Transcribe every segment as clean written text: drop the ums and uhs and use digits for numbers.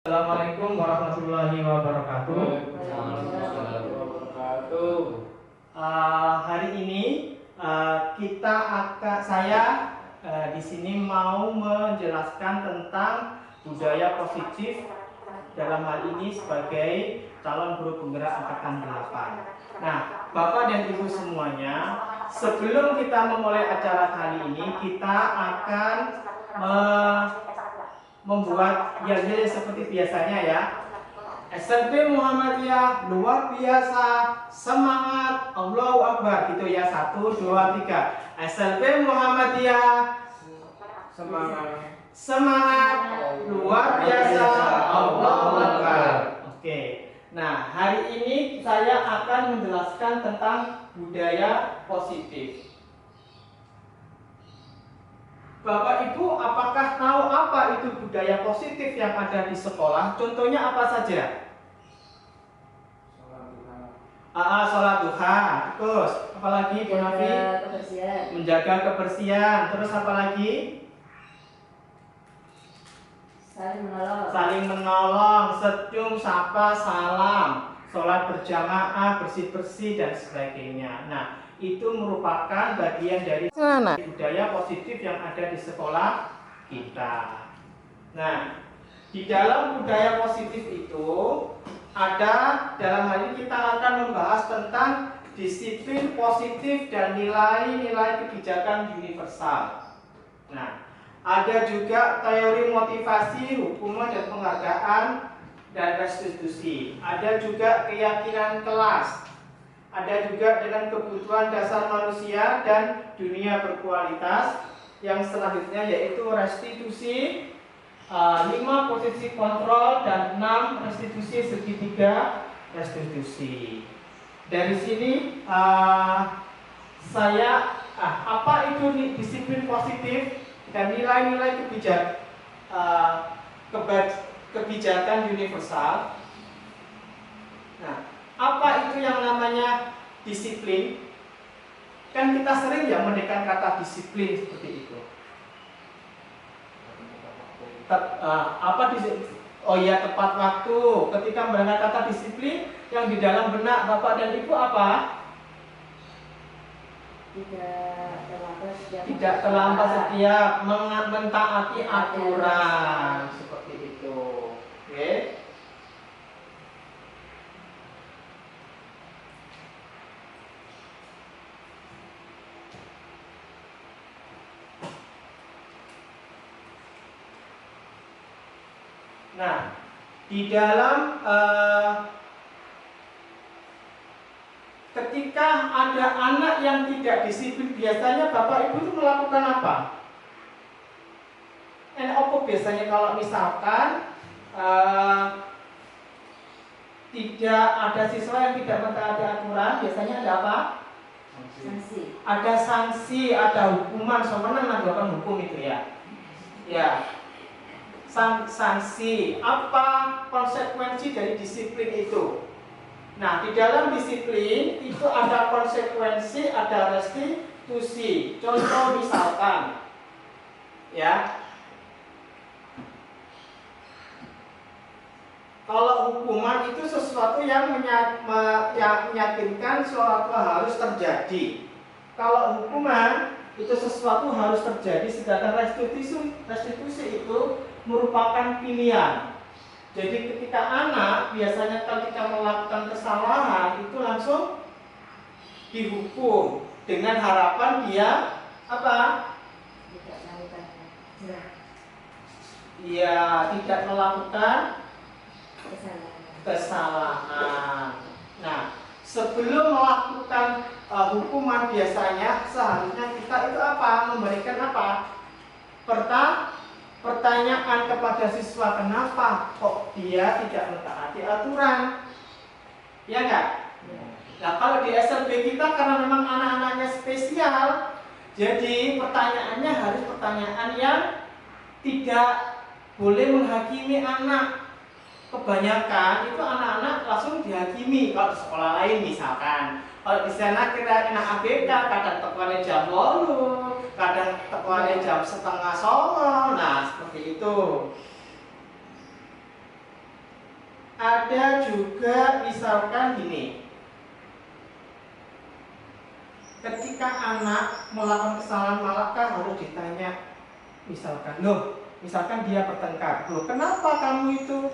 Assalamualaikum warahmatullahi wabarakatuh. Hari ini saya di sini mau menjelaskan tentang budaya positif dalam hal ini sebagai calon guru penggerak angkatan 8. Nah, Bapak dan Ibu semuanya, sebelum kita memulai acara kali ini, kita akan membuat yel-yel seperti biasanya ya. SMP Muhammadiyah luar biasa, semangat, Allahu Akbar gitu ya. 1, 2, 3. SMP Muhammadiyah semangat, luar biasa, Allahu Akbar. Oke. Nah, hari ini saya akan menjelaskan tentang budaya positif. Bapak Ibu, apakah tahu apa itu budaya positif yang ada di sekolah? Contohnya apa saja? Sholat duha. Terus, apalagi Bu Nafi? Menjaga kebersihan. Terus apa lagi? Saling menolong, senyum, sapa, salam, sholat berjamaah, bersih-bersih dan sebagainya. Nah, itu merupakan bagian dari budaya positif yang ada di sekolah kita. Nah, di dalam budaya positif itu ada, dalam hal ini kita akan membahas tentang disiplin positif dan nilai-nilai kebijakan universal. Nah, ada juga teori motivasi, hukuman dan penghargaan dan restitusi. Ada juga keyakinan kelas. Ada juga dengan kebutuhan dasar manusia dan dunia berkualitas. Yang selanjutnya yaitu restitusi, 5 posisi kontrol dan 6 restitusi segitiga restitusi. Dari sini apa itu disiplin positif dan nilai-nilai kebijakan universal. Nah, apa itu yang namanya disiplin? Kan kita sering ya mendengar kata disiplin seperti itu. Oh ya, tepat waktu. Ketika mendengar kata disiplin, yang di dalam benak Bapak dan Ibu apa? Tidak terlambat setiap mentaati aturan, seperti itu. Oke. Nah, di dalam ketika ada anak yang tidak disiplin, biasanya Bapak Ibu itu melakukan apa? Apa biasanya kalau misalkan tidak ada siswa yang tidak mentaati aturan, biasanya ada apa? Sanksi. Ada sanksi, ada hukuman, sebenarnya melakukan hukum itu ya. Ya. Sanksi. Apa konsekuensi dari disiplin itu? Nah, di dalam disiplin itu ada konsekuensi, ada restitusi. Contoh misalkan, ya, kalau hukuman itu sesuatu yang meyakinkan suatu harus terjadi. Kalau hukuman itu sesuatu harus terjadi, sedangkan restitusi itu merupakan pilihan. Jadi ketika anak biasanya ketika melakukan kesalahan itu langsung dihukum dengan harapan dia apa? Tidak melakukannya. Iya, tidak melakukan kesalahan. Nah, sebelum melakukan hukuman biasanya seharusnya kita itu apa? Memberikan apa? Pertanyaan kepada siswa, kenapa kok dia tidak mentaati aturan? Ya enggak? Nah, kalau di SMP kita karena memang anak-anaknya spesial, jadi pertanyaannya harus pertanyaan yang tidak boleh menghakimi anak. Kebanyakan itu anak-anak langsung dihakimi. Kalau di sekolah lain misalkan, kalau di sana kita kena ABK, kadang tekannya jam 8, kadang tekannya jam setengah 9. Nah, seperti itu. ada juga misalkan gini, ketika anak melakukan kesalahan malakah harus ditanya, misalkan, misalkan dia bertengkar, kenapa kamu itu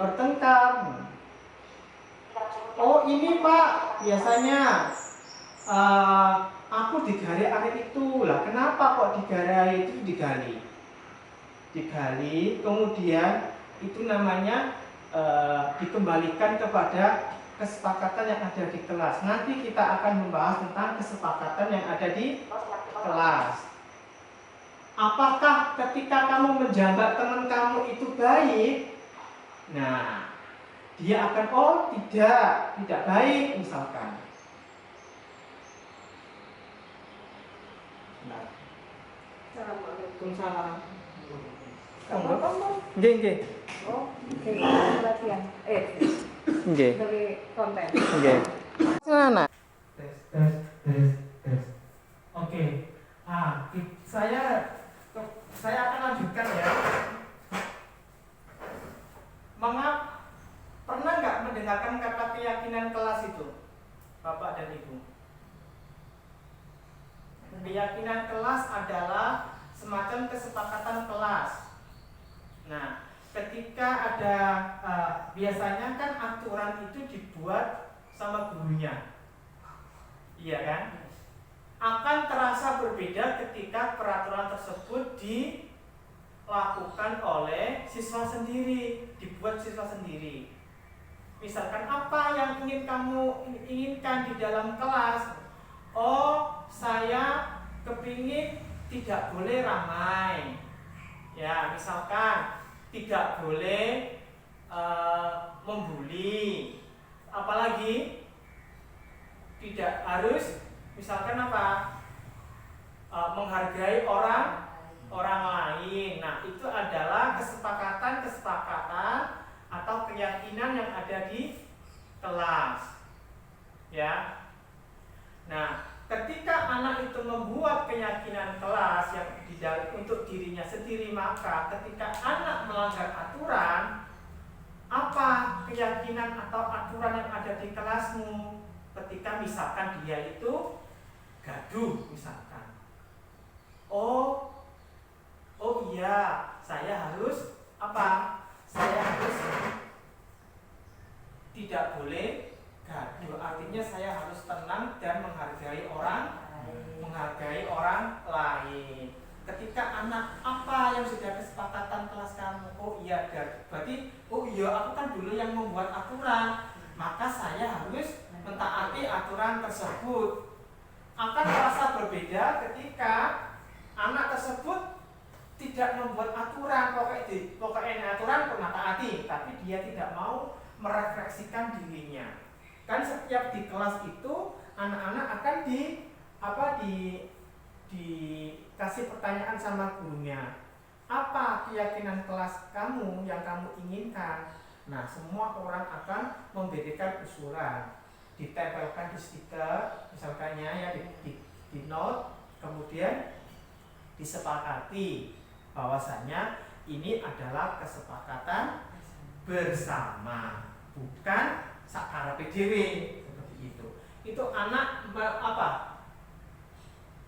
bertengkar? Oh ini Pak, biasanya aku digali air itu lah. Kenapa kok digali itu? Digali, kemudian itu namanya dikembalikan kepada kesepakatan yang ada di kelas. Nanti kita akan membahas tentang kesepakatan yang ada di kelas. Apakah ketika kamu menjambak teman kamu itu baik? Nah, dia akan, oh tidak baik misalkan. Nah. Assalamualaikum. Kamu? Nggih. Oh, latihan. Nggih. Dari konten. Nggih. Sana. Tes. Oke. Saya akan lanjutkan ya. Pernah nggak mendengarkan kata keyakinan kelas itu, Bapak dan Ibu? Keyakinan kelas adalah semacam kesepakatan kelas. Nah, ketika ada biasanya kan aturan itu dibuat sama gurunya, iya kan? Akan terasa berbeda ketika peraturan tersebut dilakukan oleh siswa sendiri, dibuat siswa sendiri. Misalkan apa yang ingin kamu inginkan di dalam kelas? Oh, saya kepingin tidak boleh ramai. Ya, misalkan tidak boleh membuli. Apalagi tidak harus, misalkan apa? Menghargai orang lain. Nah, itu adalah kesepakatan atau keyakinan yang ada di kelas. Ya. Nah, ketika anak itu membuat keyakinan kelas yang untuk dirinya sendiri, maka ketika anak melanggar aturan, apa keyakinan atau aturan yang ada di kelasmu? Ketika misalkan dia itu gaduh misalkan. Oh iya, saya harus apa? Saya harus tidak boleh gaduh. Artinya saya harus tenang dan menghargai orang lain. Ketika anak, apa yang sudah kesepakatan kelas kamu? Oh iya, berarti oh iya, aku kan dulu yang membuat aturan, maka saya harus mentaati aturan tersebut. Akan terasa berbeda ketika anak tersebut tidak membuat aturan, pokoknya aturan pernah taati, tapi dia tidak mau merefleksikan dirinya. Kan setiap di kelas itu anak-anak akan dikasih pertanyaan sama gurunya. Apa keyakinan kelas kamu yang kamu inginkan? Nah, semua orang akan memberikan usulan, ditempelkan di stiker, misalkannya ya di note, kemudian disepakati bahwasanya ini adalah kesepakatan bersama, bukan sakarape dhewe, seperti itu. Itu anak apa?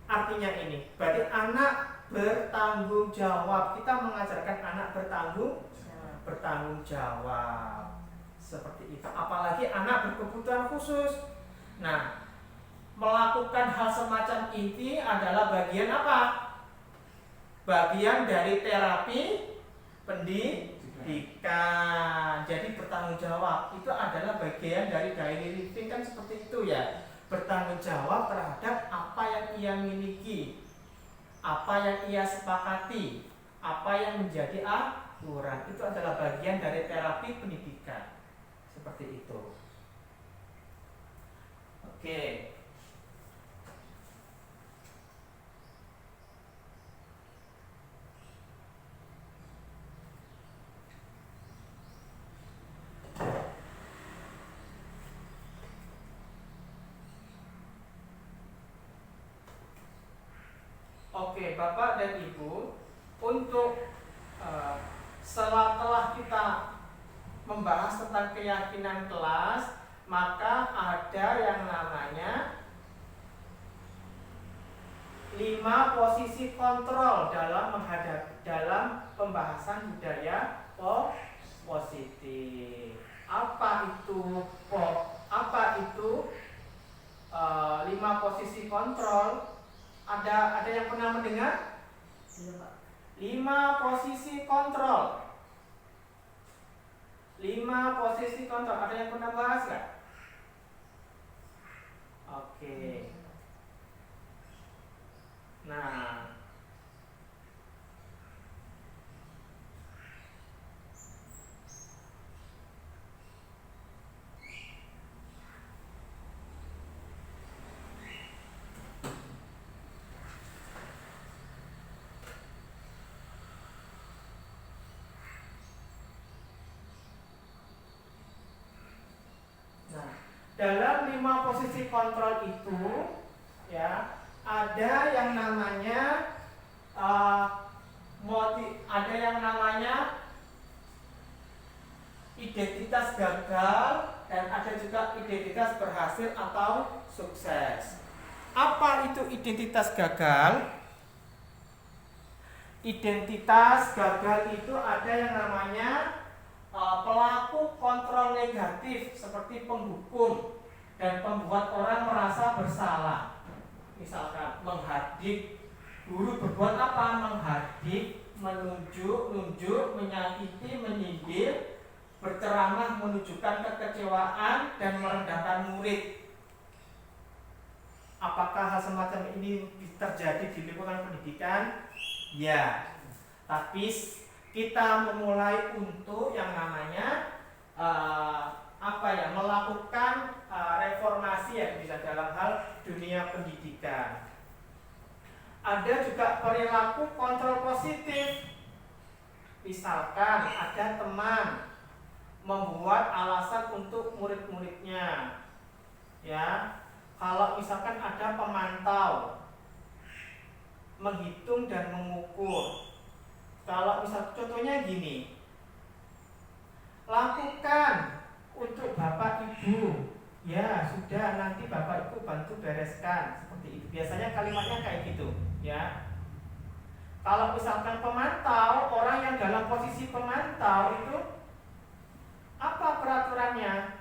Artinya ini, berarti anak bertanggung jawab. Kita mengajarkan anak bertanggung jawab. Seperti itu. Apalagi anak berkebutuhan khusus. Nah, melakukan hal semacam ini adalah bagian apa? Bagian dari terapi pendidikan. Jadi bertanggung jawab itu adalah bagian dari daily living, kan seperti itu ya. Bertanggung jawab terhadap apa yang ia miliki, apa yang ia sepakati, apa yang menjadi aturan. Itu adalah bagian dari terapi pendidikan. Seperti itu. Oke. Oke, Bapak dan Ibu, untuk setelah kita membahas tentang keyakinan kelas, maka ada yang namanya 5 posisi kontrol dalam pembahasan budaya positif. Apa itu 5 posisi kontrol? Ada yang pernah mendengar? 5 posisi kontrol. 5 posisi kontrol. Ada yang pernah bahas nggak? Oke. Nah, dalam 5 posisi kontrol itu, ya, ada yang namanya ada yang namanya identitas gagal dan ada juga identitas berhasil atau sukses. Apa itu identitas gagal? Identitas gagal itu ada yang namanya pelaku kontrol negatif seperti penghukum dan pembuat orang merasa bersalah. Misalkan menghardik, guru berbuat apa? Menghardik, menunjuk, menyakiti, menyindir, berceramah, menunjukkan kekecewaan dan merendahkan murid. Apakah hal semacam ini terjadi di lingkungan pendidikan? Ya, tapi kita memulai untuk yang namanya melakukan reformasi ya, bisa dalam hal dunia pendidikan. Ada juga perilaku kontrol positif. Misalkan ada teman membuat alasan untuk murid-muridnya, ya. Kalau misalkan ada pemantau menghitung dan mengukur. Kalau misal contohnya gini, lakukan untuk bapak ibu, ya sudah nanti bapak ibu bantu bereskan, seperti itu. Biasanya kalimatnya kayak gitu, ya. Kalau misalkan pemantau, orang yang dalam posisi pemantau itu apa peraturannya,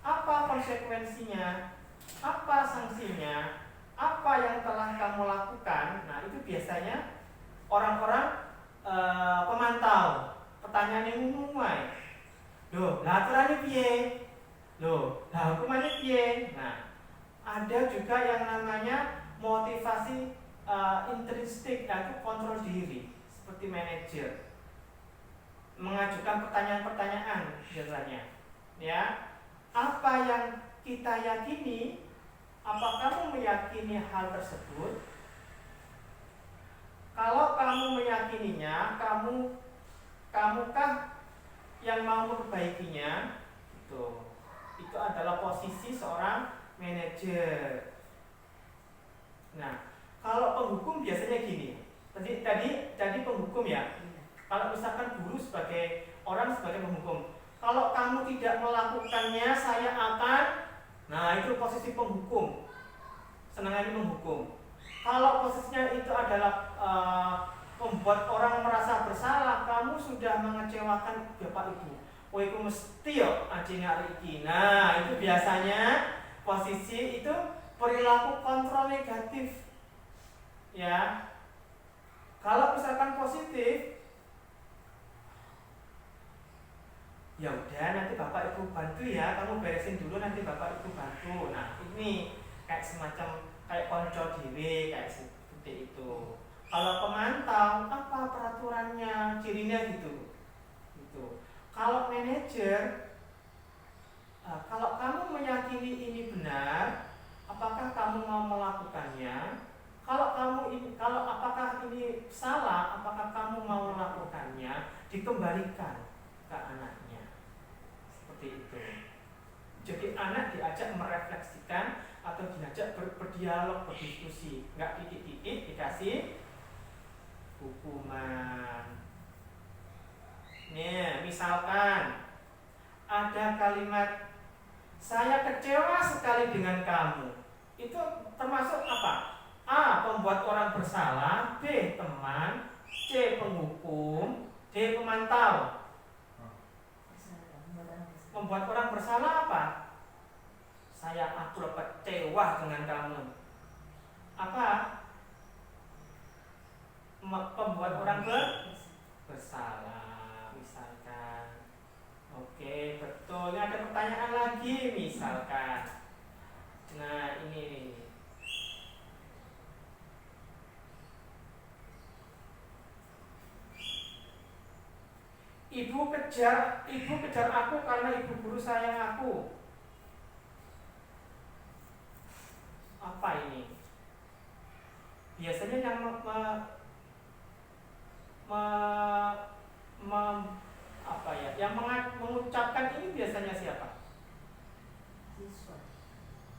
apa konsekuensinya, apa sanksinya, apa yang telah kamu lakukan. Nah itu biasanya orang-orang pemantau. Pertanyaannya umum wae. Loh, lah aturannya piye? Loh, lah hukumannya piye? Nah, ada juga yang namanya motivasi intrinsik, yaitu kontrol diri, seperti manajer mengajukan pertanyaan-pertanyaan biasanya. Ya, apa yang kita yakini? Apa kamu meyakini hal tersebut? Kalau kamu meyakininya, kamukah yang mau memperbaikinya? Itu adalah posisi seorang manajer. Nah, kalau penghukum biasanya gini. Tadi penghukum ya. Kalau misalkan guru sebagai penghukum, kalau kamu tidak melakukannya, saya akan. Nah, itu posisi penghukum. Senangannya menghukum. Kalau posisinya itu adalah membuat orang merasa bersalah, kamu sudah mengecewakan bapak ibu. Oh, itu mesti yo ajine arek iki. Nah, itu biasanya posisi itu perilaku kontrol negatif. Ya. Kalau misalkan positif, ya udah nanti bapak ibu bantu ya, kamu beresin dulu nanti bapak ibu bantu. Nah, ini kayak semacam kayak konco diri, kayak seperti itu. Kalau pemantau, apa peraturannya, cirinya gitu. Kalau manajer, kalau kamu meyakini ini benar, apakah kamu mau melakukannya? Kalau apakah ini salah, apakah kamu mau melakukannya? Dikembalikan ke anaknya, seperti itu. Jadi anak diajak merefleksikan atau diajak berdialog, berdiskusi, nggak titik-titik dikasih hukuman. Nih, misalkan ada kalimat saya kecewa sekali dengan kamu, itu termasuk apa? A. Pembuat orang bersalah, B. Teman, C. Penghukum, D. Pemantau. Membuat orang bersalah apa? Aku kecewa dengan kamu. Apa? Pembuat orang bersalah, misalkan. Oke, betul. Ini ada pertanyaan lagi, misalkan. Nah, ini. Ibu kejar aku karena ibu guru sayang aku. Apa ini? Biasanya yang yang mengucapkan ini biasanya siapa?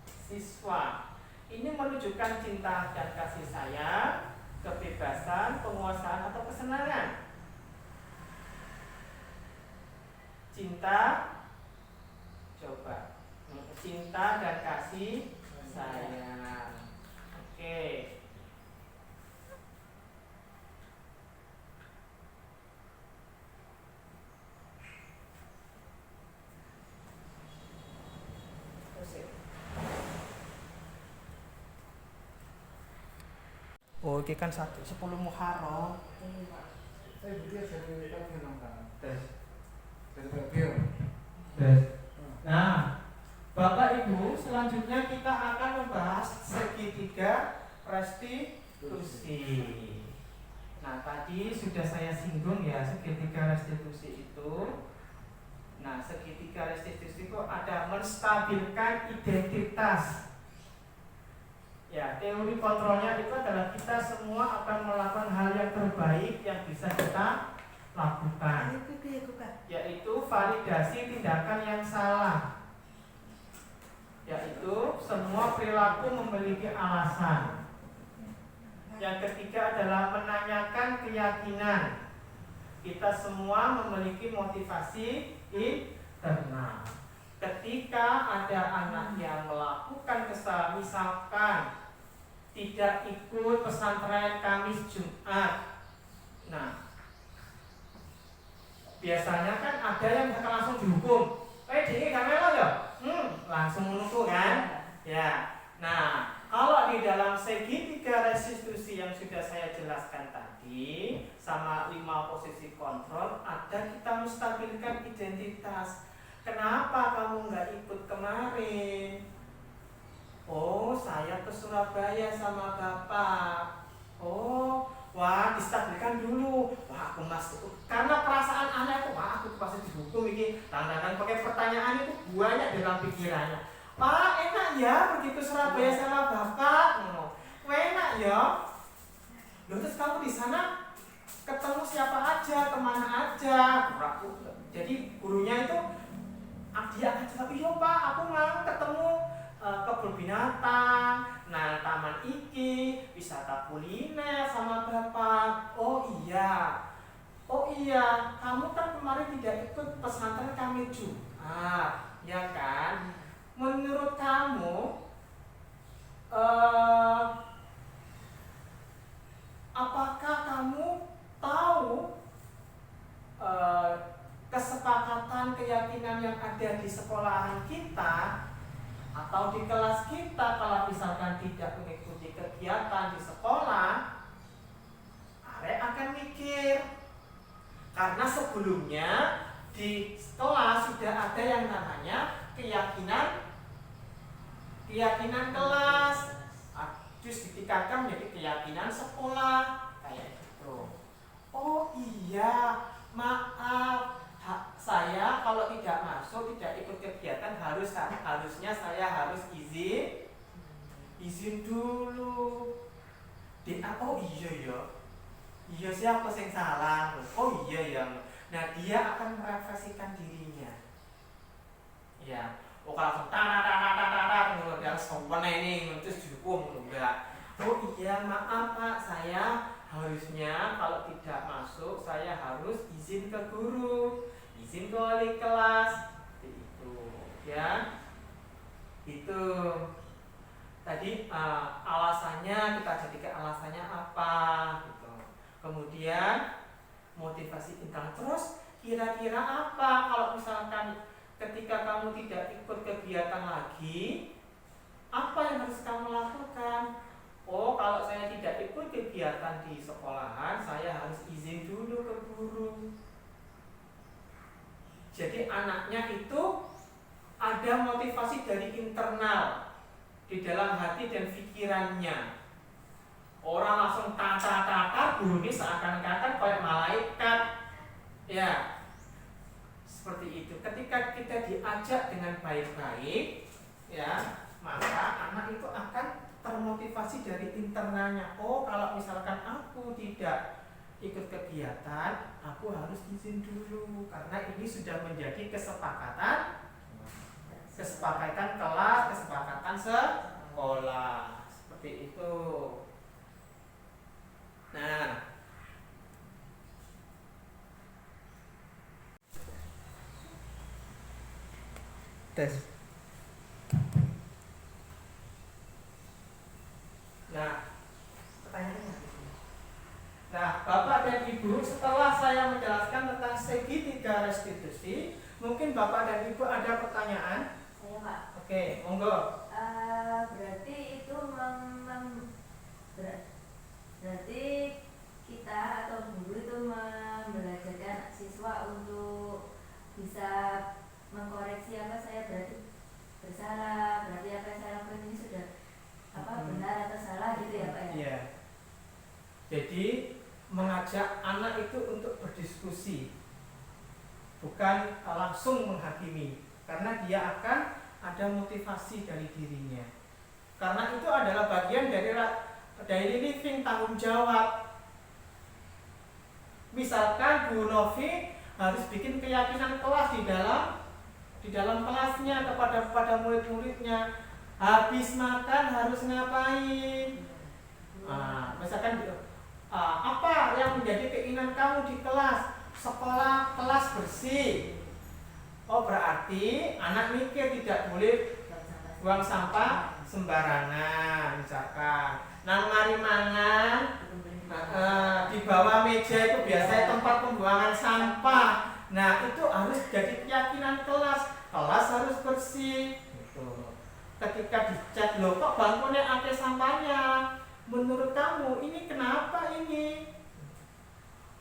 Siswa. Ini menunjukkan cinta dan kasih sayang, kebebasan, penguasaan atau kesenangan. Cinta, coba. Cinta dan kasih sayang. Oke. Oh, ini kan 10 Muharram. Nah, Bapak Ibu, selanjutnya kita akan membahas segitiga restitusi. Nah, tadi sudah saya singgung ya segitiga restitusi itu. Nah, segitiga restitusi itu ada menstabilkan identitas. Ya, teori kontrolnya itu adalah kita semua akan melakukan hal yang terbaik yang bisa kita lakukan, yaitu validasi tindakan yang salah, yaitu semua perilaku memiliki alasan. Yang ketiga adalah menanyakan keyakinan. Kita semua memiliki motivasi internal. Ketika ada anak yang melakukan kesalahan, misalkan tidak ikut pesantren Kamis Jumat, nah biasanya kan ada yang langsung dihukum. Dia gak melo ya? Langsung menunggu kan? Ya. Nah, kalau di dalam segitiga restitusi yang sudah saya jelaskan tadi sama 5 posisi kontrol, ada kita menstabilkan identitas. Kenapa kamu nggak ikut kemarin? Oh, saya ke Surabaya sama bapak. Oh, wah, distabilkan dulu. Wah, aku masuk. Karena perasaan anak itu, wah, aku pasti dihukum ini. Tantangan pakai pertanyaan itu banyak dalam pikirannya. Pak, enak ya begitu Surabaya sama bapak. Enak ya. Loh, terus kamu di sana ketemu siapa aja, kemana aja? Jadi gurunya itu dia akan cerita, iya Pak, aku mau ketemu kebun binatang, nah taman iki, wisata kuliner sama bapak. Oh iya, kamu kan kemarin tidak ikut pesantren kami Jumat, ya kan? Menurut kamu, apakah kamu tahu kesepakatan keyakinan yang ada di sekolahan kita atau di kelas kita kalau misalkan tidak mengikuti kegiatan di sekolah? Arek akan mikir, karena sebelumnya di sekolah sudah ada yang namanya keyakinan kelas, terus ditingkatkan menjadi keyakinan sekolah kayak gitu. Oh iya, maaf, saya kalau tidak masuk, tidak ikut kegiatan harusnya saya harus izin dulu. Oh iya ya, iya siapa yang salah? Oh iya ya. Nah, dia akan merefleksikan dirinya. Ya, kalau langsung dia sopan ini terus dihukum enggak. Oh iya, maaf Pak, saya harusnya kalau tidak masuk saya harus izin ke guru, izin ke wali kelas. Ya, itu tadi alasannya kita jadikan alasannya apa gitu. Kemudian motivasi internal. Terus kira-kira apa kalau misalkan ketika kamu tidak ikut kegiatan lagi, apa yang harus kamu lakukan? Oh, kalau saya tidak ikut kegiatan di sekolahan, saya harus izin dulu ke guru. Jadi anaknya itu ada motivasi dari internal di dalam hati dan pikirannya. Orang langsung tata-tata, guru ini seakan-akan kayak malaikat. Ya, seperti itu. Ketika kita diajak dengan baik-baik, ya, maka anak itu akan termotivasi dari internalnya. Oh, kalau misalkan aku tidak ikut kegiatan, aku harus izin dulu karena ini sudah menjadi kesepakatan kelas, kesepakatan sekolah. Seperti itu. Nah, tes. Nah, pertanyaannya. Nah, Bapak dan Ibu, setelah saya menjelaskan tentang segitiga restitusi, mungkin Bapak dan Ibu ada pertanyaan? Saya Pak. Oke, monggo. Berarti itu berarti kita atau guru itu membelajarkan siswa untuk bisa mengkoreksi apa saya berarti bersalah, berarti apa yang saya lakukan ini sudah benar atau salah gitu ya Pak ya? Iya. Jadi mengajak anak itu untuk berdiskusi, bukan langsung menghakimi, karena dia akan ada motivasi dari dirinya. Karena itu adalah bagian dari living, tanggung jawab. Misalkan Bu Novi harus bikin keyakinan kelas di dalam kelasnya kepada murid-muridnya. Habis makan harus ngapain? Misalkan apa yang menjadi keinginan kamu di kelas? Sekolah kelas bersih. Oh, berarti anak mikir tidak boleh buang sampah sembarangan, misalkan. Nang mari mangan, di bawah meja itu biasanya tempat pembuangan sampah. Nah, itu harus jadi keyakinan kelas. Kelas harus bersih. Gitu. Ketika dicek, loh kok bangkunya ada sampahnya? Menurut kamu ini kenapa ini?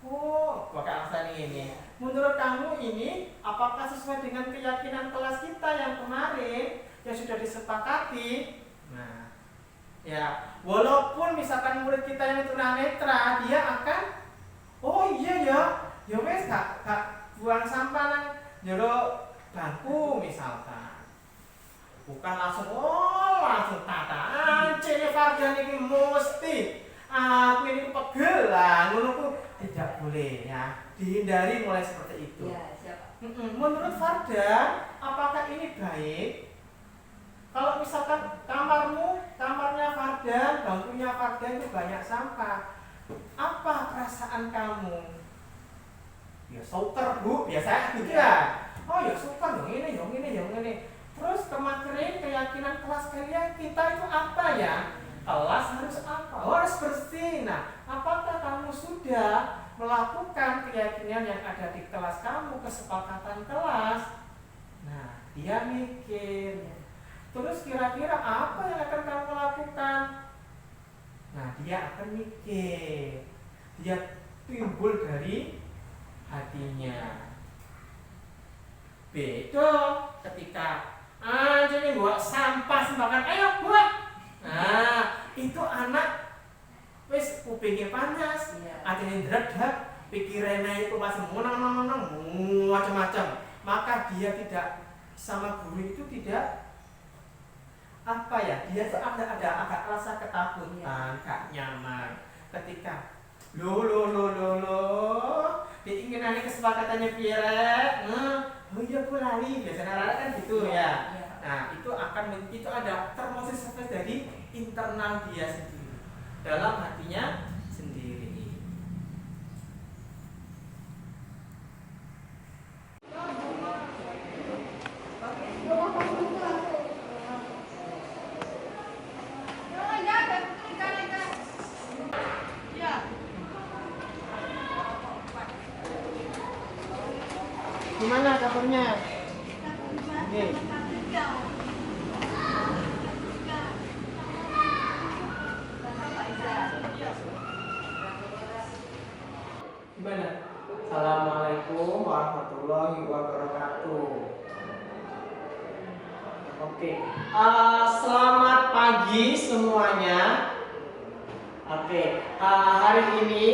Oh, pakai alasan ini. Menurut kamu ini apakah sesuai dengan keyakinan kelas kita yang kemarin yang sudah disepakati? Nah, ya, walaupun misalkan murid kita yang tunanetra, dia akan, oh iya ya wes kak buang sampah nang jero bangku misalkan. Bukan langsung tata. Cene Fardan ini mesti aku ini pegel lah, ngono tidak boleh ya. Dihindari mulai seperti itu. Ya, siap. Menurut Fardan, apakah ini baik? Kalau misalkan kamarnya Fardan, bangkunya Fardan itu banyak sampah, apa perasaan kamu? Ya syukur Bu, biasanya gitu ya. Oh ya syukur, yang ini. Terus kemarin keyakinan kelas kalian kita itu apa ya? Kelas harus apa? Oh, harus bersih. Nah, apakah kamu sudah melakukan keyakinan yang ada di kelas kamu, kesepakatan kelas? Nah, dia mikir. Terus kira-kira apa yang akan kamu lakukan? Nah, dia akan mikir. Dia timbul dari hatinya. Beda ketika jadi buat sampah sembarangan, ayo buat. Nah, itu anak wis kupingnya panas, hatinya dredak, pikirannya itu masih menang macam-macam. Maka dia tidak sama guru itu tidak apa ya? Dia tuh ada agak rasa ketakutan, gak nyaman. Ketika lo diinginannya kesepakatannya Pierre, oh iya aku lali, biasanya lali kan gitu ya. Nah, itu ada termotivasi dari internal dia sendiri, dalam hatinya sendiri. Gimana kabarnya? Nih. Gimana? Assalamualaikum warahmatullahi wabarakatuh. Oke, selamat pagi semuanya. Oke, hari ini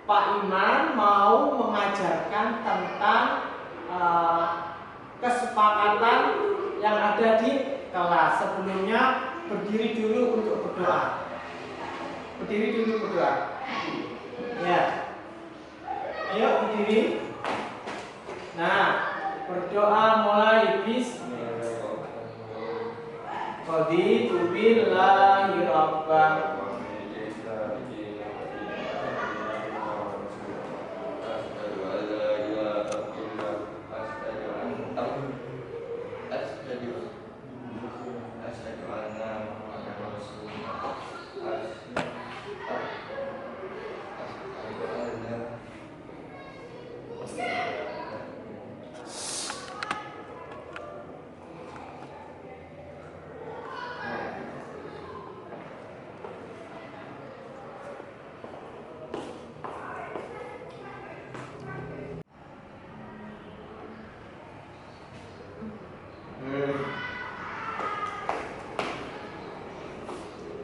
Pak Iman mau mengajarkan tentang kesepakatan yang ada di kelas. Sebelumnya berdiri dulu untuk berdoa. Berdiri dulu berdoa. Ya. Ayo berdiri. Nah, berdoa mulai. Bismillah. Raditu billahi rabban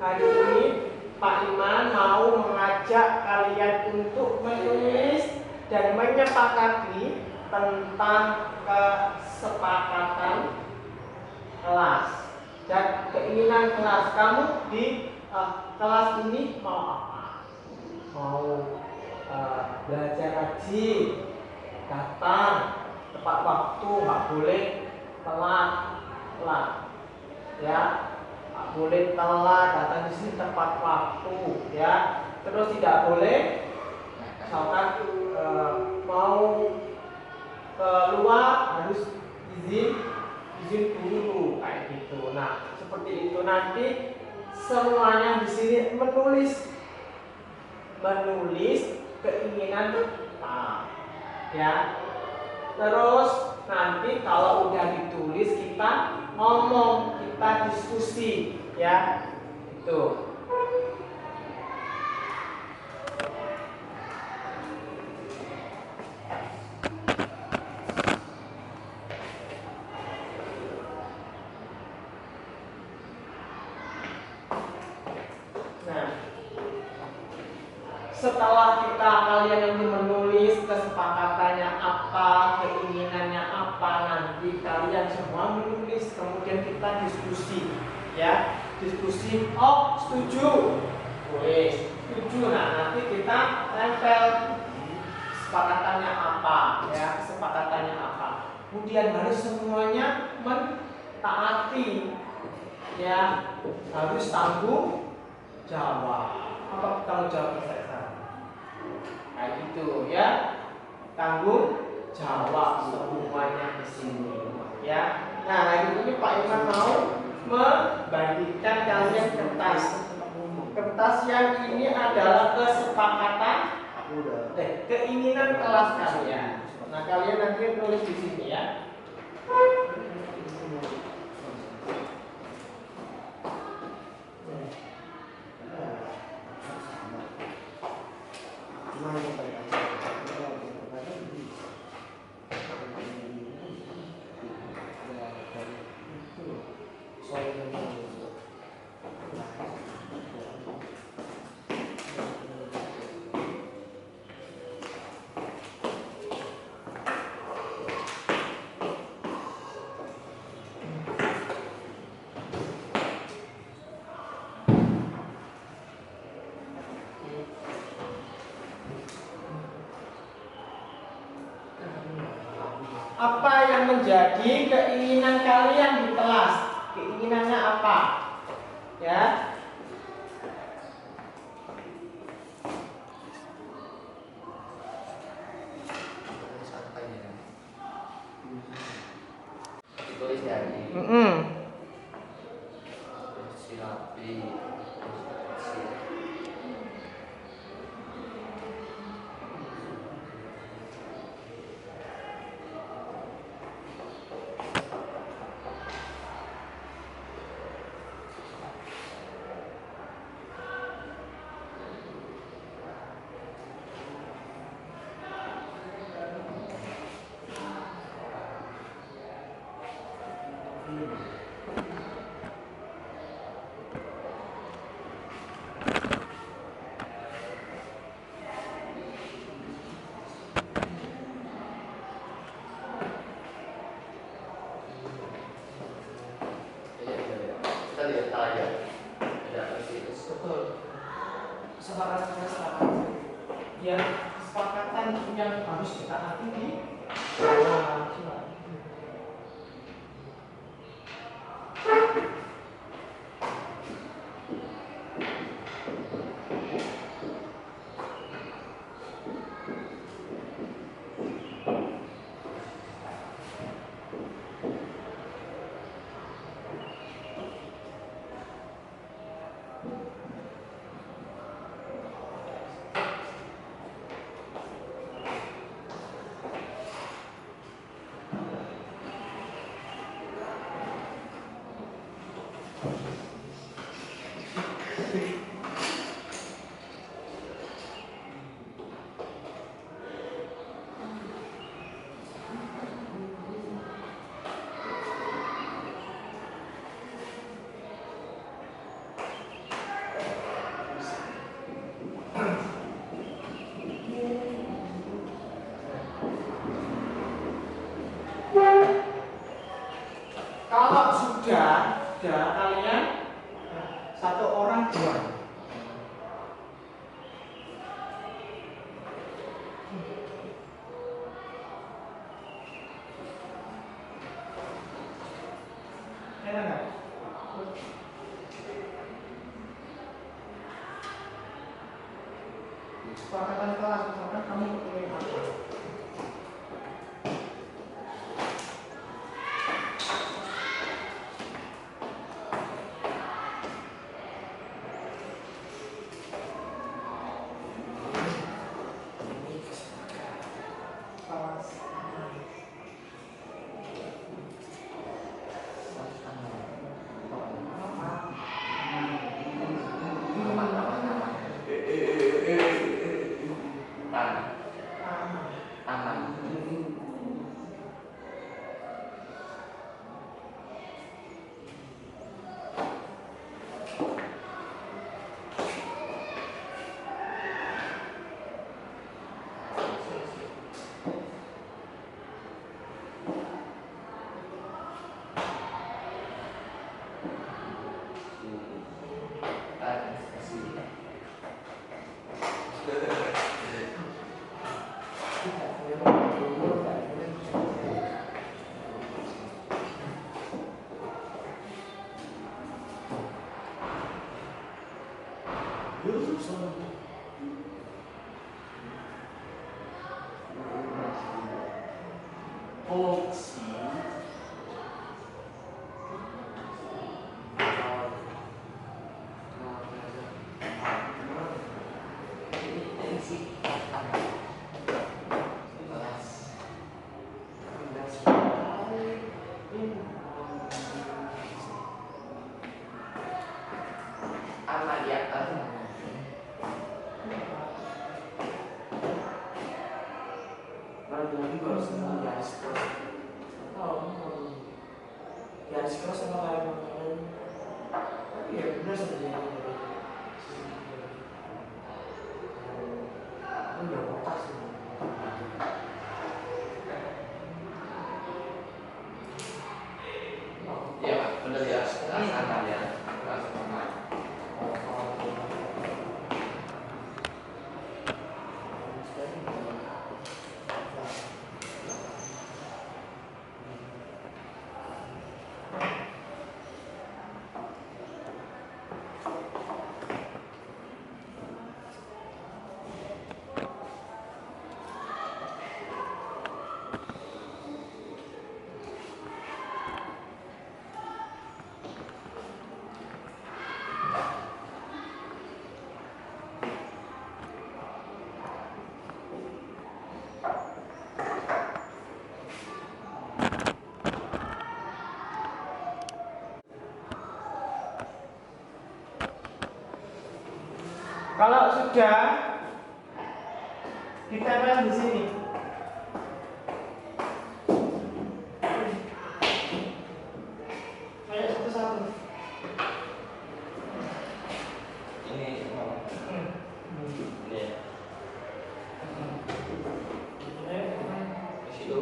Hari ini Pak Iman mau mengajak kalian untuk menulis dan menyepakati tentang kesepakatan kelas dan keinginan kelas. Kamu di kelas ini mau apa? Mau belajar ngaji, datang tepat waktu, nggak boleh telat, ya. Boleh telat, datang di sini tepat waktu, ya. Terus tidak boleh misalkan mau keluar harus izin dulu kayak gitu. Nah, seperti itu. Nanti semuanya di sini menulis keinginan kita, ya. Terus nanti kalau udah ditulis kita ngomong, kita diskusi, ya. Itu. Nah, setelah kalian nanti menulis kesepakatannya apa, keinginannya apa, nanti kalian semua menulis, kemudian kita diskusi, ya. Diskusi, oh setuju, boleh, setuju. Nah, nanti kita tempel kesepakatannya apa, ya, kesepakatannya apa. Kemudian harus semuanya mentaati, ya, harus tanggung jawab. Apa tanggung jawab saya? Kayak gitu, ya, tanggung jawab semuanya di sini, ya. Nah, hari ini Pak Iman mau membagikan kalian kertas yang ini adalah kesepakatan keinginan kelas kalian. Nah, kalian nanti tulis di sini, ya. Apa yang menjadi keinginan kalian di kelas? Keinginannya apa? Ya. Ditulis ya ini. Rapi. Ya, kesepakatan yang harus ditaati di dalam. Kalau sudah kalian satu orang dua. Enak nggak? Kesepakatan kelas, misalkan kamu bertemu apa? Iya Pak, bener ya, anak ya. Kalau sudah ditempel di sini. Kayak satu-satu. Ini ini di situ.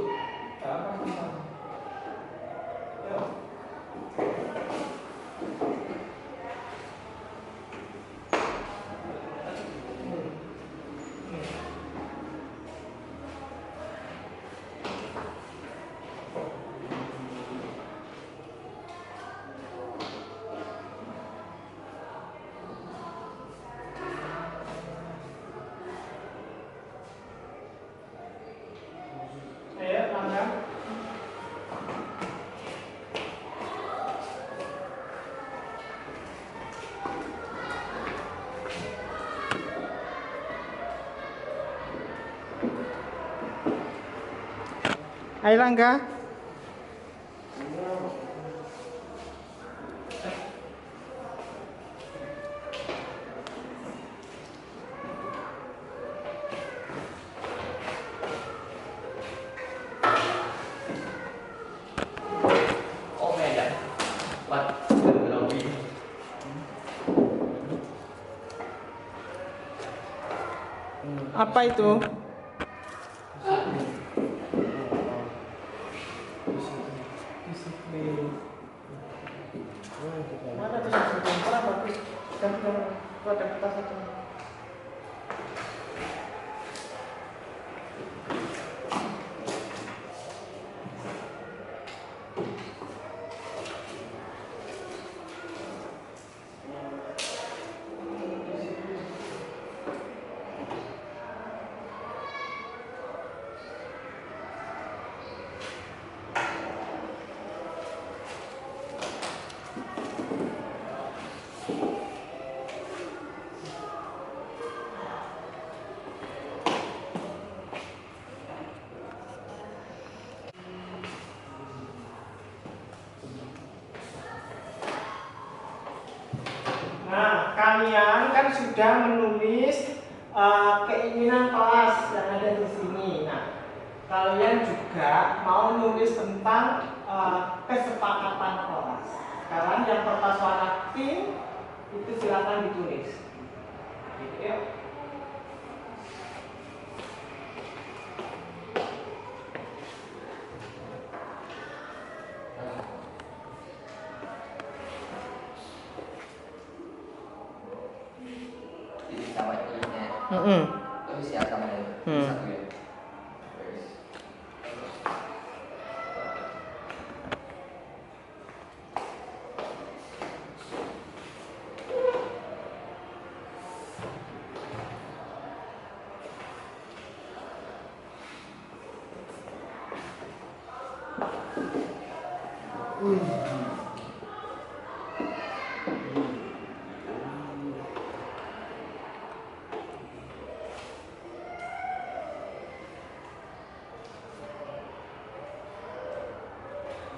Ayo Rangga. Oh beda. Buat berlebih. Apa itu? Mana tuh satu kurang bagus. Dan ada kertas satu. Nah, kalian kan sudah menulis keinginan kelas yang ada di sini. Nah, kalian juga mau nulis tentang kesepakatan kelas. Sekarang yang kertas warna pink itu silakan ditulis. Yuk. Sama ini. Terus ya sama ini. Satu ya.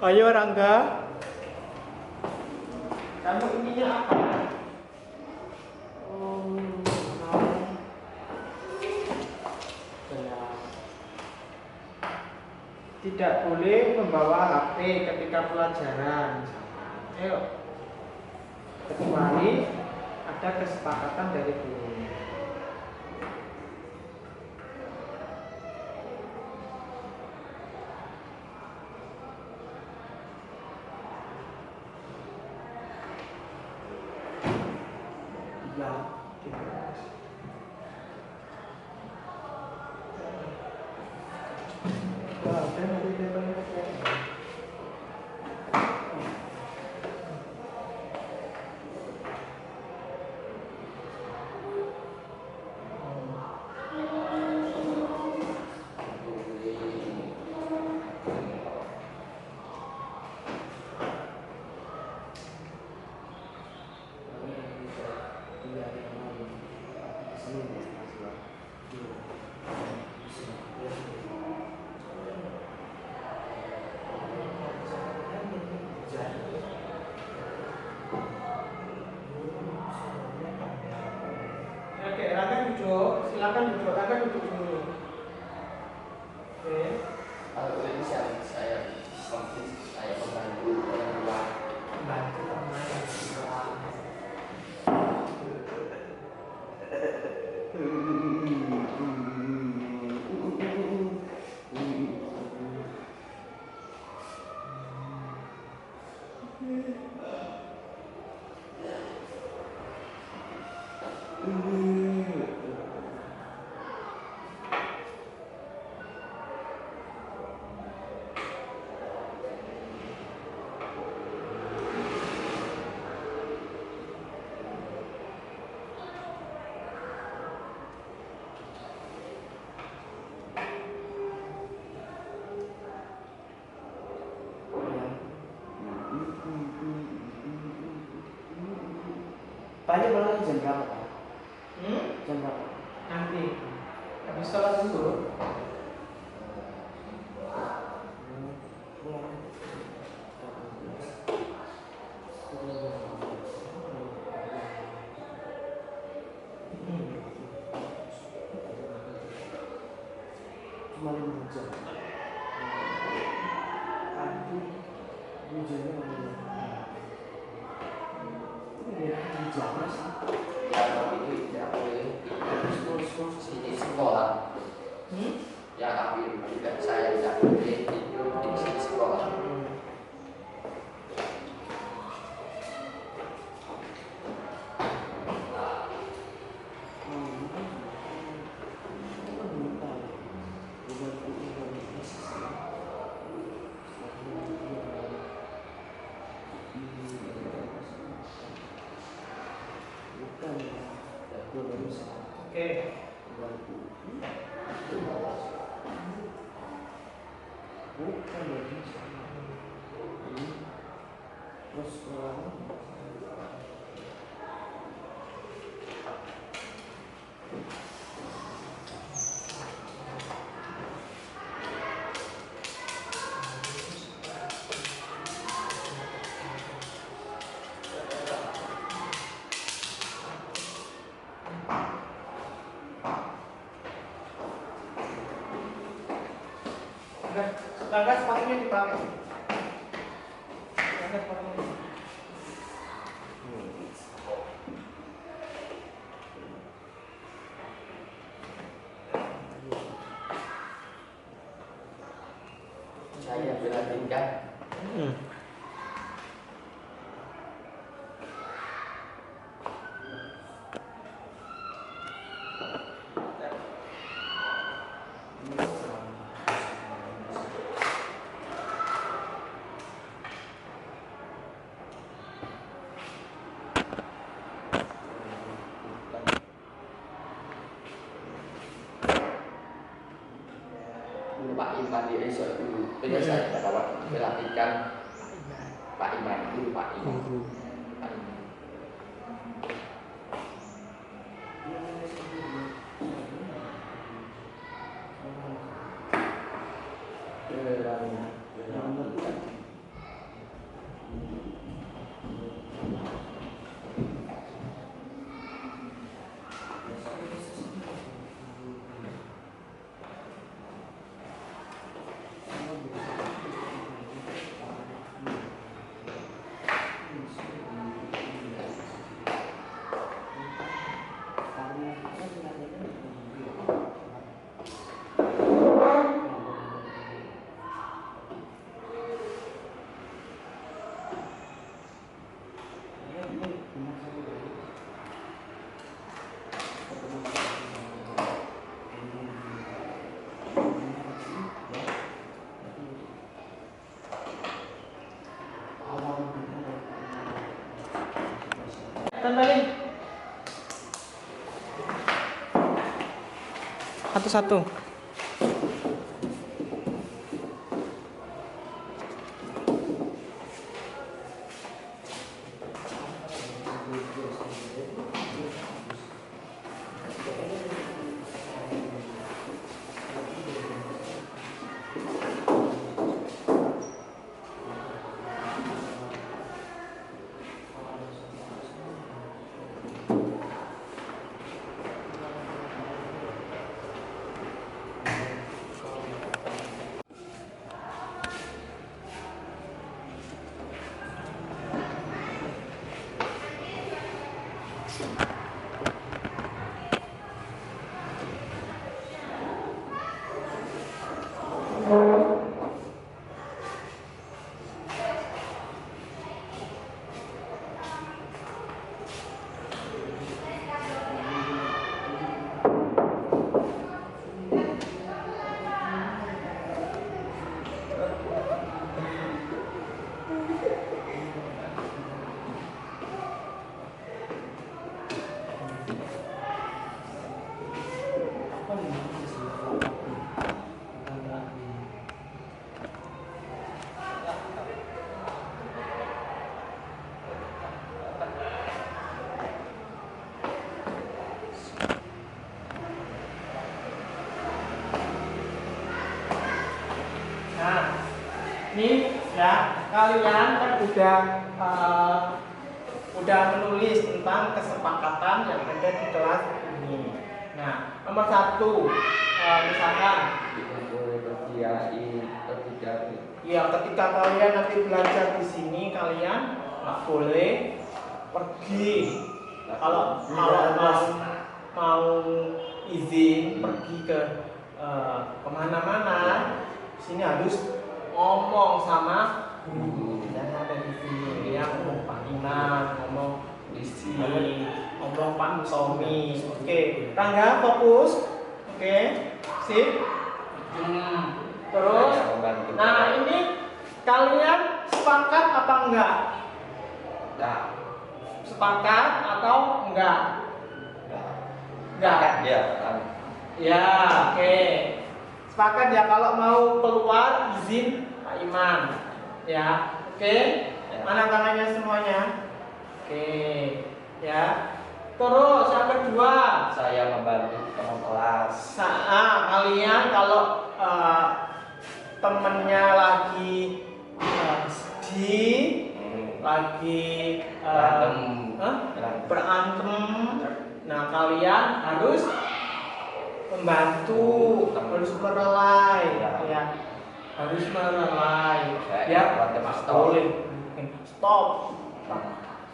Ayo Rangga. Kamu ininya apa? Tidak boleh membawa HP ketika pelajaran. Ayo. Kecuali ada kesepakatan dari guru. Ya, dibahas. Wah, dan nanti depannya Oke, Rangga duduk. Silakan duduk. Rangga duduk dulu. Oke. Kalau ini saya pembantu orang tua. Bantu teman. Tanya malam jam berapa, Pak? Jam berapa? Nanti habis sholat dulu. kemarin hujan. Aku hujannya mana? Ini di Jawa sih. Ya tapi itu tidak boleh di sekolah. Ya tapi juga saya tidak boleh tidur di sekolah. Oke. Langkah sepatunya dipakai. Langkah sepatunya. Saya berlatihkan. Pak Iman di esok dulu, saya pada waktu berlatihkan Pak Iman dulu, Pak Iman. Pak Iman. Tempelin. Satu-satu. Ini ya kalian kan udah menulis tentang kesepakatan yang ada di kelas ini. Nah, nomor 1, misalkan, Tidak boleh pergi dari. ya ketika kalian nanti belajar di sini kalian nggak boleh pergi. Kalau mau izin pergi ke kemana-mana, sini harus ngomong sama guru yang ada di sini, ya ngomong Pak Iman, ngomong Lisi, ngomong Pak Musomi. Oke, Rangga fokus. Oke, sip. Terus, nah ini kalian sepakat apa enggak? Nah, Sepakat atau enggak? Enggak. ya. Ya, oke. Sepakat ya kalau mau keluar izin Pak Iman. Ya, oke. Mana tangannya semuanya? Oke, ya. Terus yang kedua, Saya membantu teman kelas. kalian kalau temennya lagi sedih, lagi berantem, nah kalian harus membantu, harus merelai, ya, harus merelai. Ya, boleh, stop,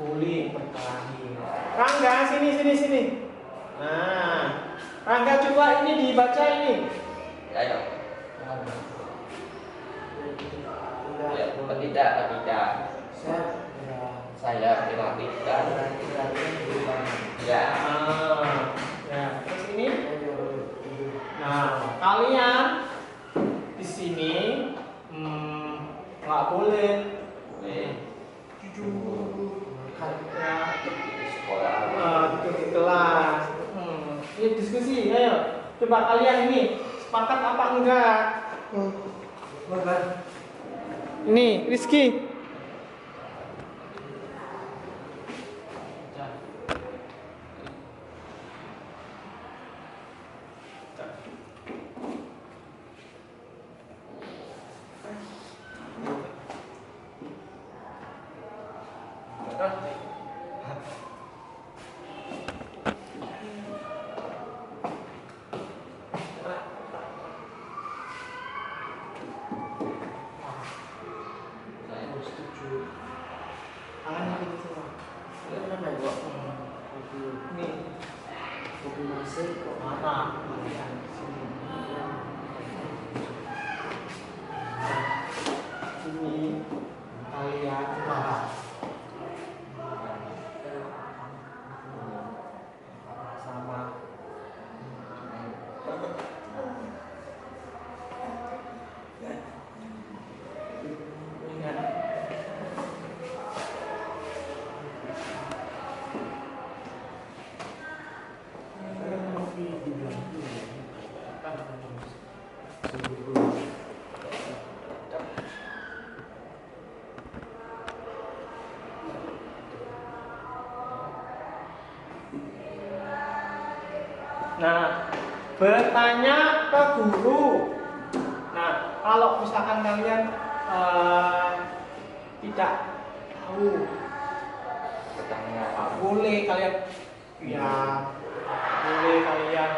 boleh berkelahi. Rangga, sini. Nah, Rangga coba ini dibaca ini. Ayo. Ya, tidak. Saya bilang tidak. Ya. Ya, terus ini. Nah, kalian di sini nggak boleh jujur, ya, Sekolah. tidur di kelas. Ini diskusi, ayo. Coba kalian ini sepakat apa enggak? Ini Rizky. Tangan ini semua. Ini kopi masih kok marah. Ini kalian marah. Sama. Ingat. Nah, bertanya ke guru. Nah, kalau misalkan kalian tidak tahu, Bertanya boleh kalian, ya, boleh kalian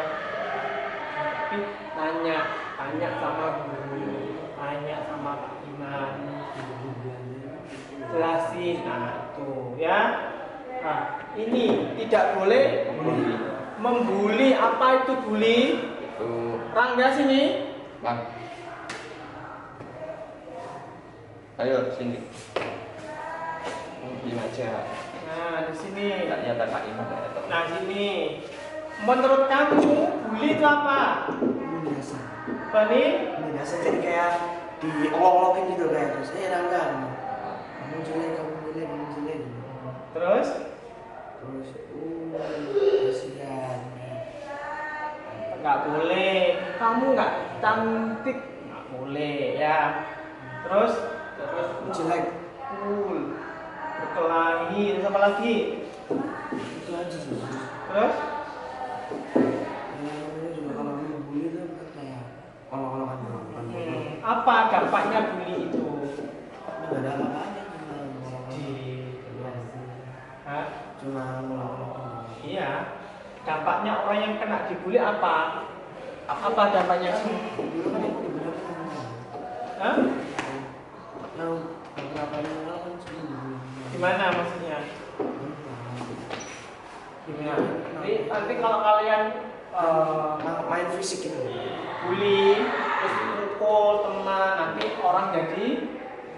tapi tanya sama guru, tanya sama Pak Iman, jelasin. Nah, itu ya. Nah, ini tidak boleh membuli. Apa itu bully? itu Rangga sini. Bang. Ayo sini. Mungkin aja. Nah, di sini. Ternyata Pak Iman ya. Nah, sini. Menurut kamu bully itu apa? ini biasa. Apa nih? Ini biasa jadi kayak diolok-olokin gitu kayak terus Rangga kamu jelek Terus? kasihan. Nggak boleh. Kamu nggak cantik, nggak boleh ya. Terus Jelek. berkelahi. Terus apa lagi? Itu aja sih. Terus? Ini juga kalau bully itu kan kayak olok-olokan doang. Apa dampaknya bully itu? Nggak ada apa-apanya Hah? cuma olok-olokan doang. Iya. Dampaknya orang yang kena dibully apa? Apa dampaknya sih? Dulu kan aku dibilang Hah? yang beberapa yang lalu kan sudah dibully. Gimana maksudnya? Gimana? Nanti kalau kalian Main fisik itu. bully, terus mukul teman, nanti orang jadi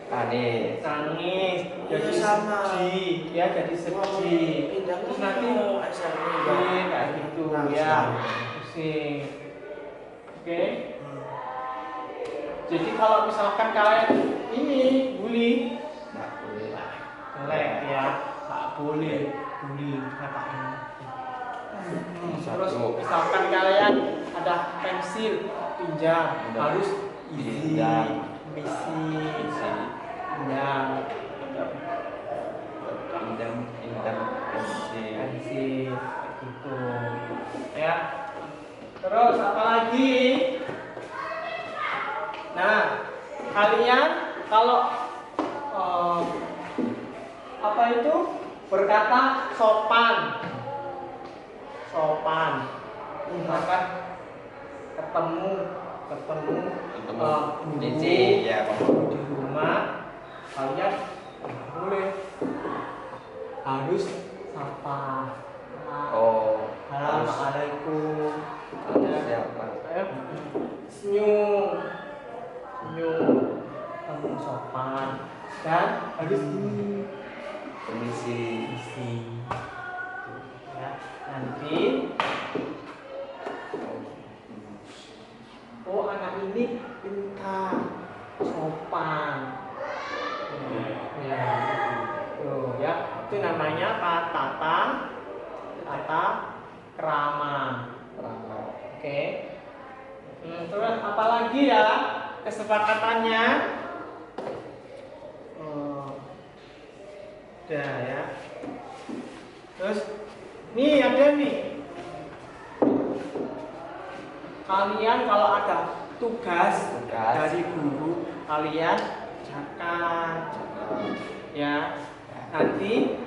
Panik. nangis, jadi Iya, sama. sedih, ya jadi sedih. Pindah Terus nanti SMP kayak gitu ya, pusing. Oke. Jadi kalau misalkan kalian ini bully, Nggak boleh. jelek ya, nggak boleh bully ngapain. Terus misalkan kalian ada pensil pinjam, harus izin, Pinjam. misi, pinjam. Indah pensil. Pensil gitu ya. Terus apa lagi? Nah, kalian kalau apa itu berkata sopan, misalkan ketemu guru Cici, ya, Pak. di rumah, kalian nggak boleh, harus sapa. Oh, Assalamualaikum. siapa? Senyum, kamu sopan dan harus ini Permisi. isi. Ya, nanti oh anak ini pintar, sopan. Ya, tuh ya, itu namanya tata krama. Oke. Terus apa lagi ya kesepakatannya? Udah ya. Terus nih ada nih. Kalian kalau ada tugas dari guru, kalian kerjakan. Ya. Nanti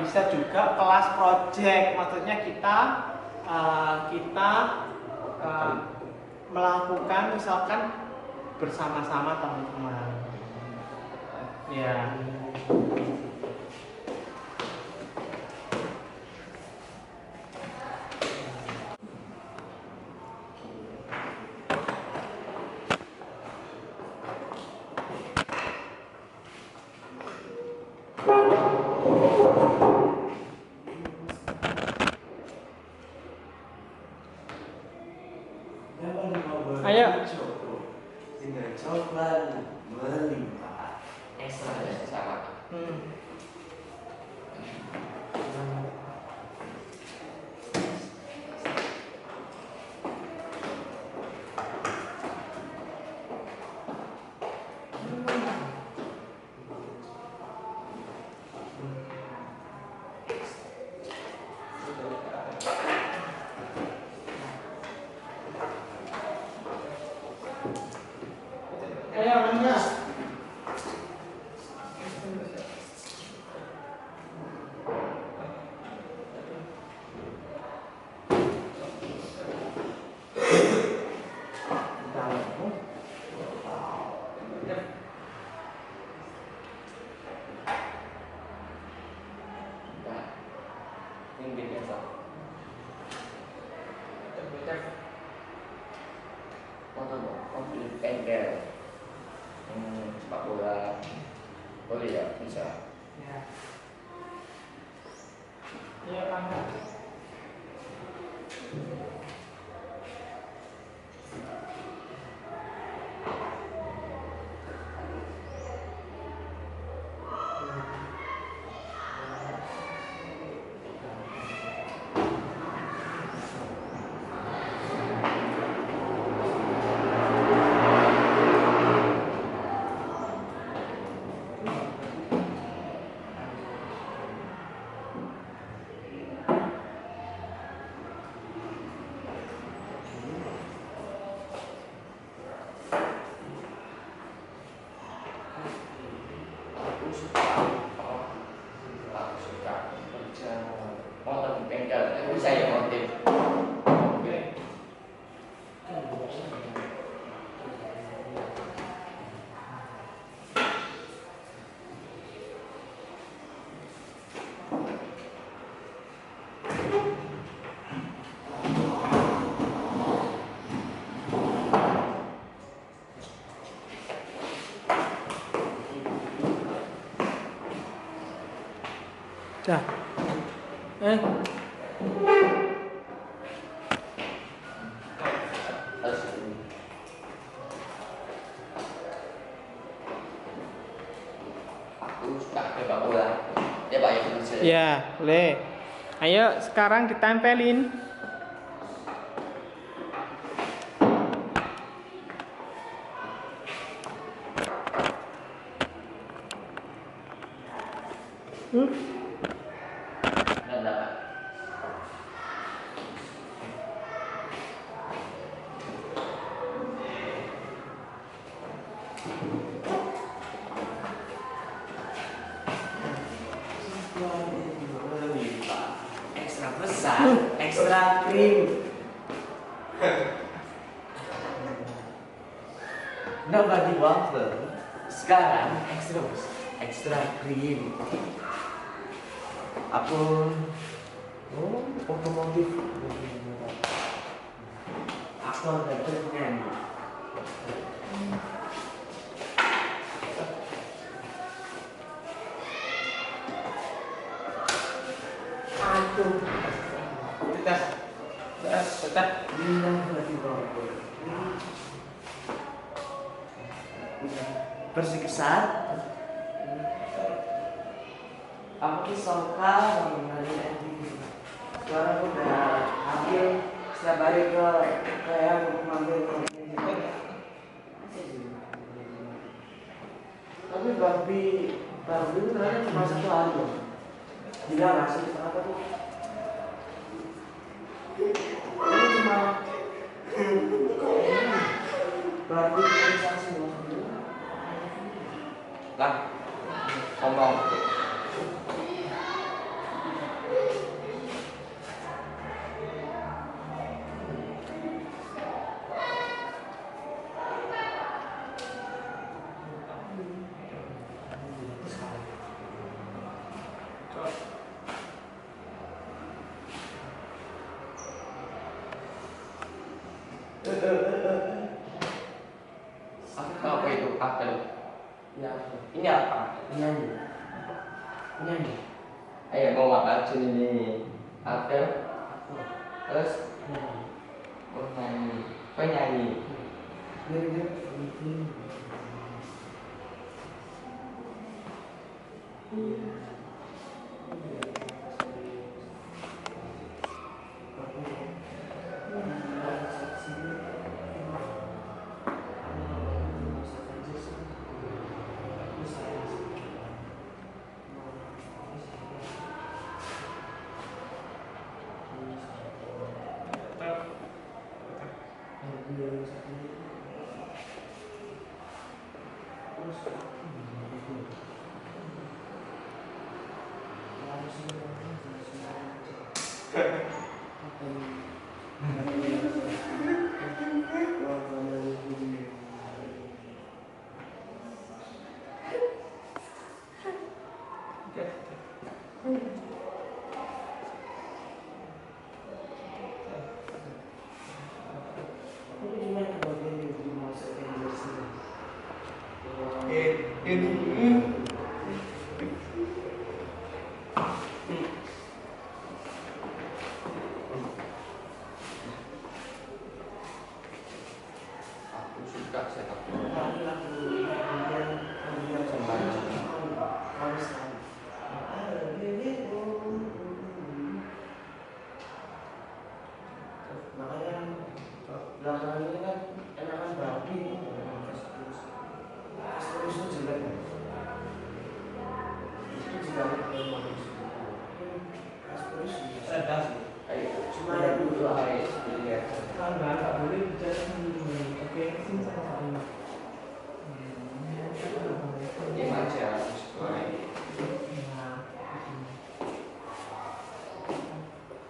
bisa juga kelas project, maksudnya kita melakukan misalkan bersama-sama teman-teman. Ya. Ayo. Dengan coklat melimpah. Sama. Ayo, Angga. Sepak bola. Boleh ya, bisa. Ya. Iya, Angga. Dah. Eh. Terus aku suka sepak bola. Ya Pak ya benar saya. Ya, boleh. Ayo sekarang ditempelin. Benar Pak. Ekstra besar, ekstra krim. Nobody waffle. Sekarang ekstra krim. Aku otomotif. Aktor dan penyanyi. Aduh. Tetap. Nobody waffle. Bersih kesat. Aku tuh suka mengenai MTV. Sekarang aku udah hampir setelah balik ke yang mengambil tapi Barbie itu ternyata cuma satu hari loh. Gila nggak sih kenapa tuh? Ini cuma Barbie sensasi loh. Lah. Ngomong. Apa itu? Apel. Ya, Ini apa? penyanyi. Ayo mau apa ini? Apel. Terus penyanyi. Aku suka sepak bola. Makanya belakangan ini kan enakan Barbie. Terus itu jelek. Itu juga Ayo, cuma yang dulu ayo, lihat. Nggak boleh bicara sendiri. Oke, sini sama-sama. Diam aja, sesuai.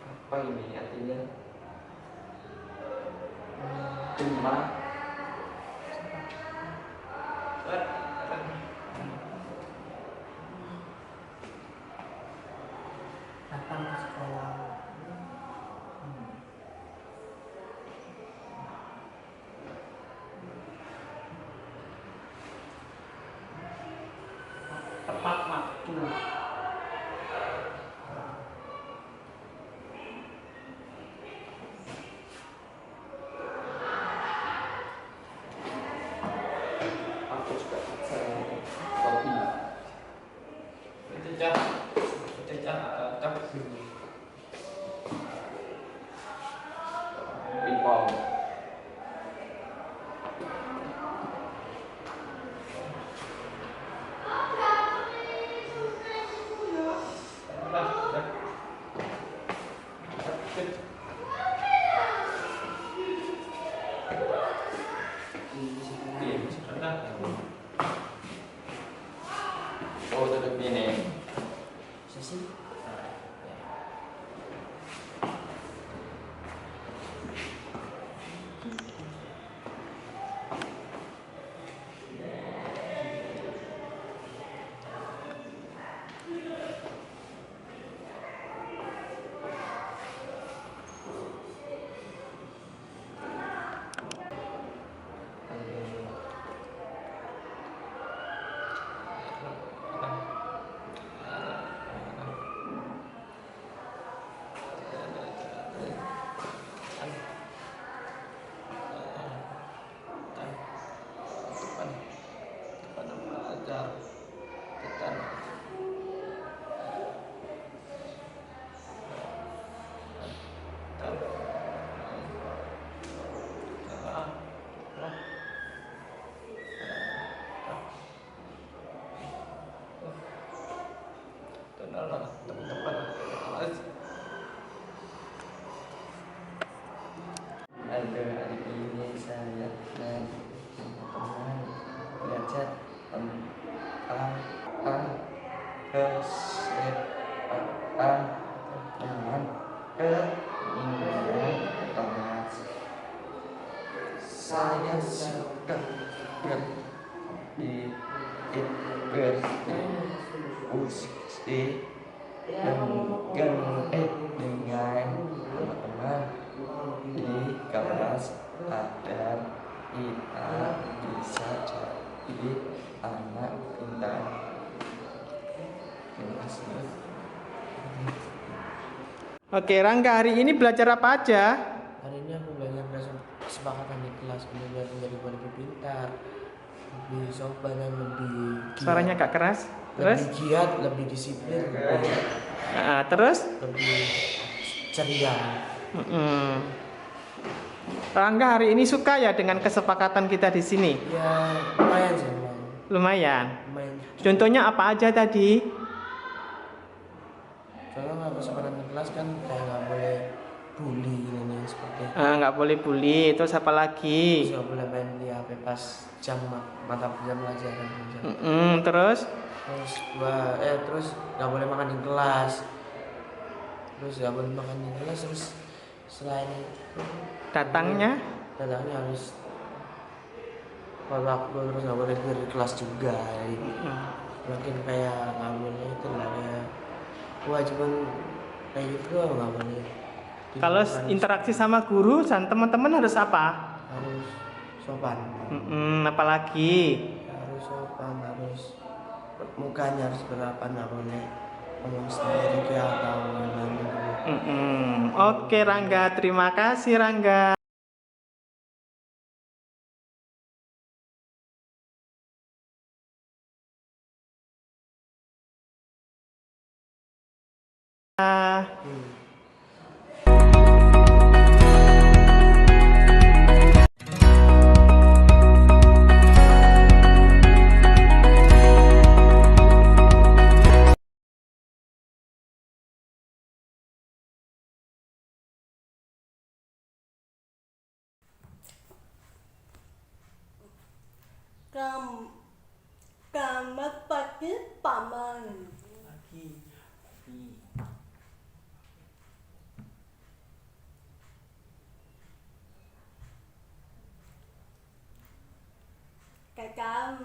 Apa ini artinya? Cuma Datang ke sekolah. Tepat waktu. di situ. Iya, sudah. Oh, duduk gini. Sesi. Adik ini saya dan teman belajar tentang kesehatan dan keinginan kemas. Saya suka berdiskusi dengan teman di kelas agar kita bisa jadi anak pintar. Terima kasih. Oke, Rangga, hari ini belajar apa aja? Hari ini aku belajar kesepakatan di kelas belajar menjadi lebih pintar, lebih sopan dan lebih giat. Suaranya agak keras. Terus? Lebih giat, lebih disiplin, Terus? lebih ceria. Rangga hari ini suka ya dengan kesepakatan kita di sini? Ya lumayan sih, Lumayan. lumayan. Contohnya apa aja tadi? Soalnya nggak kesempatan di kelas kan kayak nggak boleh bully ini seperti. Nggak boleh bully. Terus apa lagi? Terus nggak boleh main di HP pas jam mata jam pelajaran. Terus? Terus nggak boleh makan di kelas. Terus nggak boleh makan di kelas. Terus selain itu Datangnya harus waktu, terus nggak boleh tidur di kelas juga. Makin kayak nggak boleh itu lah ya. Kewajiban kayak gitu nggak boleh. kalau interaksi sama guru dan teman-teman harus apa? Harus sopan. Apalagi? Harus sopan, harus mukanya harus berapan, nggak boleh ngomong sendiri kayak atau Oke Rangga, terima kasih Rangga. Selamat pagi, Paman. Kakak.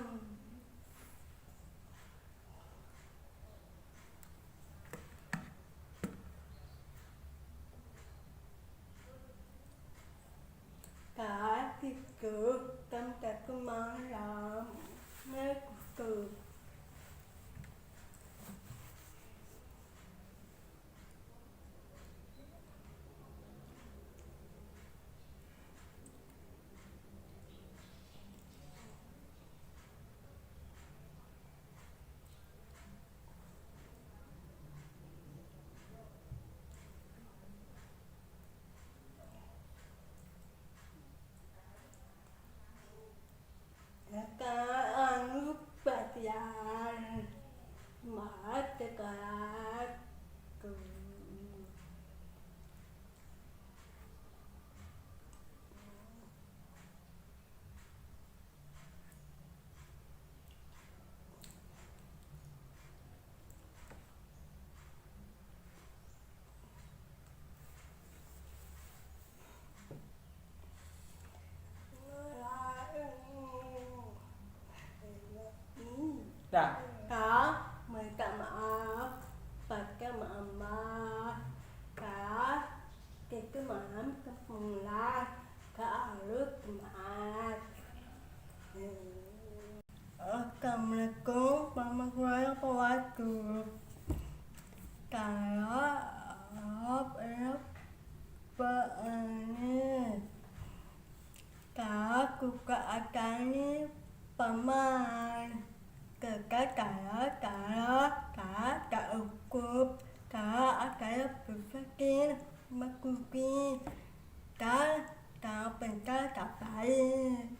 Tidur sampai ke malam. Tidur. Kakak lupa ya. Dah. Kak minta maaf pada mama. Kak itu malam semula. Kak harus maaf. Assalamualaikum warahmatullahi wabarakatuh. Kalau ini kalau suka akan paman kalau tak cukup kalau akan berpikir mengikuti kalau bentar tak baik.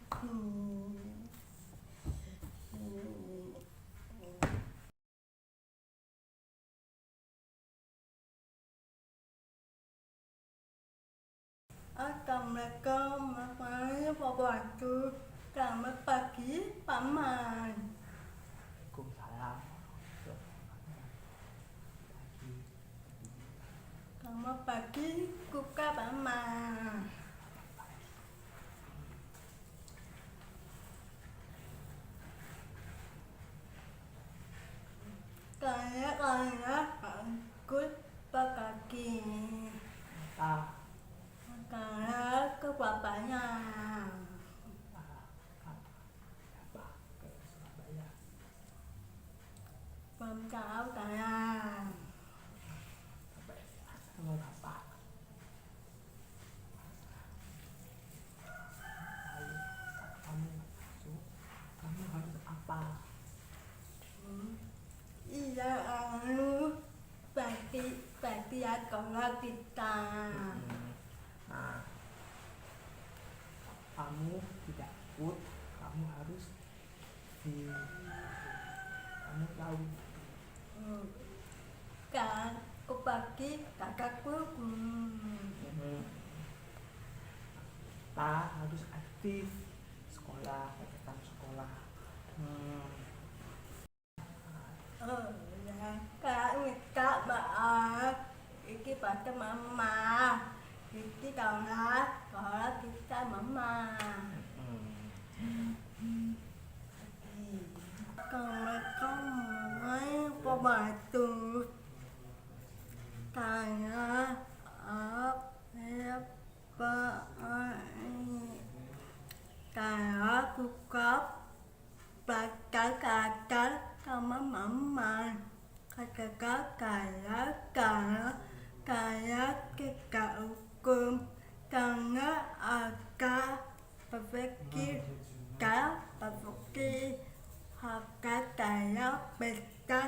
Assalamualaikum warahmatullahi wabarakatuh. Selamat pagi, paman. Waalaikumsalam. Selamat pagi, kuka paman. Saya ikut pagi. Karena ke bapaknya. Belum tahu saya. Sama bapak. Ayo, kamu harus apa? Iya, berarti ya kalau kita. Nah, kamu tidak ikut, kamu harus kamu tahu. Kan aku pagi kakakku. Kita harus aktif sekolah, kegiatan sekolah. Ya, kak minta maaf. Iki pada mama. Iki kalau kita mama. Assalamualaikum warahmatullahi wabarakatuh. Saya saya suka belajar sama mama. Kata-kata saya tidak hukum karena agak berpikir harga saya bisa